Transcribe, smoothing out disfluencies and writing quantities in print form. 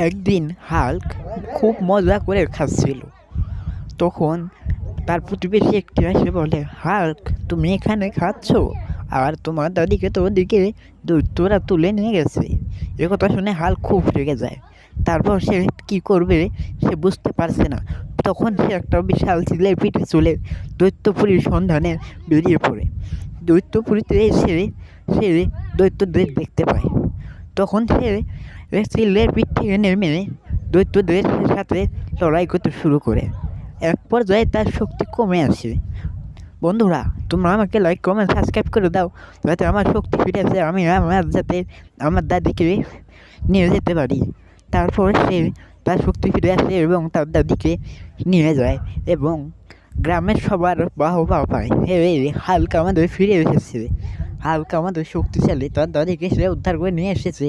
একদিন হাল্ক খুব মজা করে খাচ্ছিল। তখন তার প্রতিবেশী একটি এসে বলে, হাল্ক তুমি এখানে খাচ্ছ আর তোমার দাদিকে তো ওদিকে দৈত্যরা তুলে নিয়ে গেছে। এ কথা শুনে হাল্ক খুব রেগে যায়। তারপর সে কি করবে সে বুঝতে পারছে না। তখন সে একটা বিশাল চিলের পিঠে চলে দৈত্যপুরীর সন্ধানে বেরিয়ে পড়ে। দৈত্যপুরীতে এসে সে দৈত্যদের দেখতে পায়। তখন সে চিলের পিঠ থেকে নেমে দৈত্যদের সাথে লড়াই করতে শুরু করে। এক পর্যায়ে তার শক্তি কমে আসে। বন্ধুরা, তোমরা আমাকে লাইক কমেন্ট সাবস্ক্রাইব করে দাও, যাতে আমার শক্তি ফিরে আসে, আমি যাতে আমার দাদিকে নিয়ে যেতে পারি। তারপর সে তার শক্তি ফিরে আসে এবং তার দাদিকে নিয়ে যায় এবং গ্রামের সবার বাহবা পায়। হাল্ক আমাদের ফিরে এসেছে, হাল্ক আমাদের শক্তিশালী, তার দাদিকে সে উদ্ধার করে নিয়ে এসেছে।